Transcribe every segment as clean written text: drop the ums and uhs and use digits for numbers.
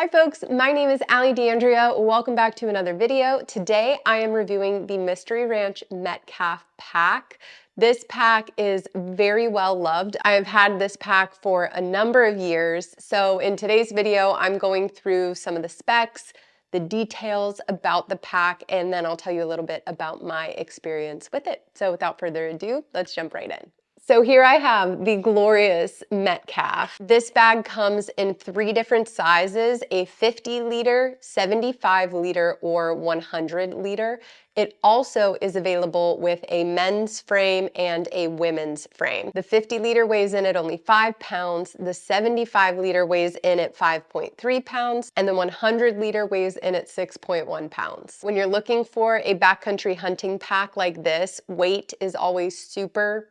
Hi folks, my name is Allie D'Andrea. Welcome back to another video. Today I am reviewing the Mystery Ranch Metcalf pack. This pack is very well loved. I have had this pack for a number of years. So in today's video, I'm going through some of the specs, the details about the pack, and then I'll tell you a little bit about my experience with it. So without further ado, let's jump right in. So here I have the glorious Metcalf. This bag comes in 3 different sizes, a 50 liter, 75 liter, or 100 liter. It also is available with a men's frame and a women's frame. The 50 liter weighs in at only 5 pounds, the 75 liter weighs in at 5.3 pounds, and the 100 liter weighs in at 6.1 pounds. When you're looking for a backcountry hunting pack like this, weight is always super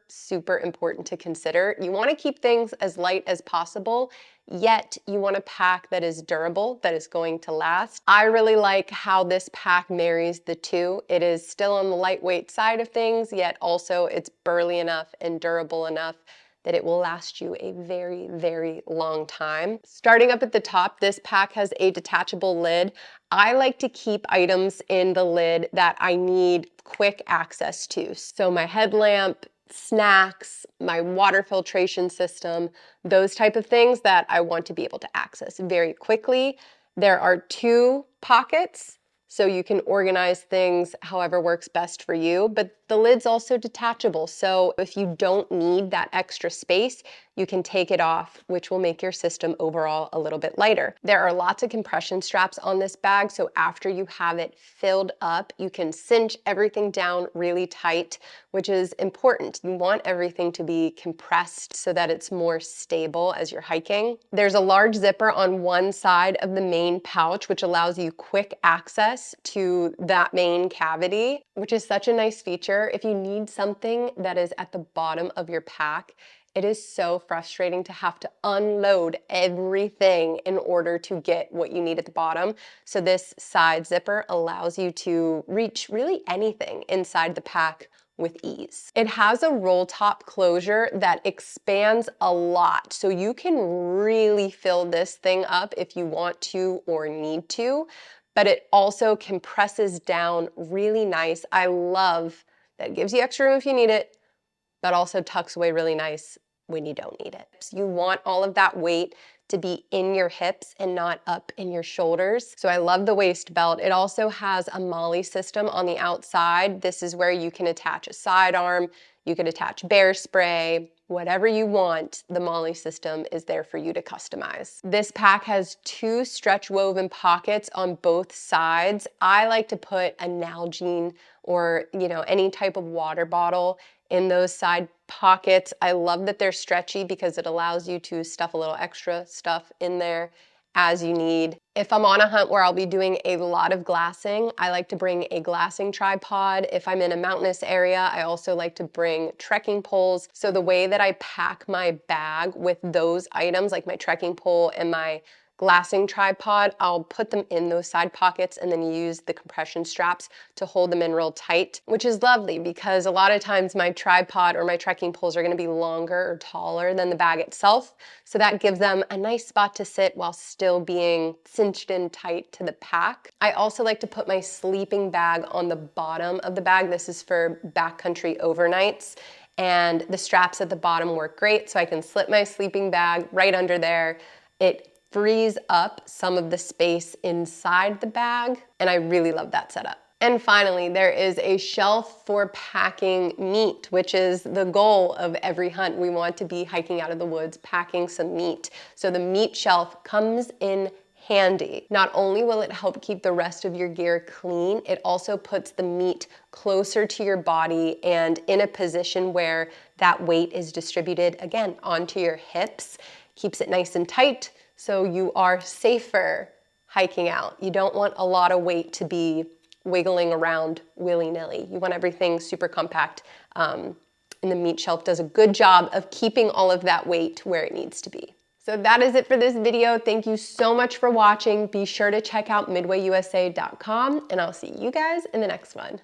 important to consider. You want to keep things as light as possible, yet you want a pack that is durable, that is going to last. I really like how this pack marries the two. It is still on the lightweight side of things, yet also it's burly enough and durable enough that it will last you a very long time. Starting up at the top, this pack has a detachable lid. I like to keep items in the lid that I need quick access to. So my headlamp, snacks, my water filtration system, those type of things that I want to be able to access very quickly. There are 2 pockets, so you can organize things however works best for you, but the lid's also detachable, so if you don't need that extra space, you can take it off, which will make your system overall a little bit lighter. There are lots of compression straps on this bag, so after you have it filled up, you can cinch everything down really tight, which is important. You want everything to be compressed so that it's more stable as you're hiking. There's a large zipper on one side of the main pouch, which allows you quick access to that main cavity, which is such a nice feature. If you need something that is at the bottom of your pack, it is so frustrating to have to unload everything in order to get what you need at the bottom. So this side zipper allows you to reach really anything inside the pack with ease. It has a roll top closure that expands a lot, so you can really fill this thing up if you want to or need to, but it also compresses down really nice. I love that it gives you extra room if you need it, but also tucks away really nice when you don't need it. So you want all of that weight to be in your hips and not up in your shoulders. So I love the waist belt. It also has a MOLLE system on the outside. This is where you can attach a sidearm, you could attach bear spray, whatever you want, the MOLLE system is there for you to customize. This pack has 2 stretch woven pockets on both sides. I like to put a Nalgene or any type of water bottle in those side pockets. I love that they're stretchy because it allows you to stuff a little extra stuff in there as you need. If I'm on a hunt where I'll be doing a lot of glassing, I like to bring a glassing tripod. If I'm in a mountainous area, I also like to bring trekking poles. So the way that I pack my bag with those items, like my trekking pole and my glassing tripod, I'll put them in those side pockets and then use the compression straps to hold them in real tight, which is lovely because a lot of times my tripod or my trekking poles are going to be longer or taller than the bag itself. So that gives them a nice spot to sit while still being cinched in tight to the pack. I also like to put my sleeping bag on the bottom of the bag. This is for backcountry overnights. And the straps at the bottom work great, so I can slip my sleeping bag right under there. It frees up some of the space inside the bag, and I really love that setup. And finally, there is a shelf for packing meat, which is the goal of every hunt. We want to be hiking out of the woods, packing some meat. So the meat shelf comes in handy. Not only will it help keep the rest of your gear clean, it also puts the meat closer to your body and in a position where that weight is distributed, again, onto your hips. Keeps it nice and tight, so you are safer hiking out. You don't want a lot of weight to be wiggling around willy-nilly. You want everything super compact, and the meat shelf does a good job of keeping all of that weight where it needs to be. So that is it for this video. Thank you so much for watching. Be sure to check out MidwayUSA.com, and I'll see you guys in the next one.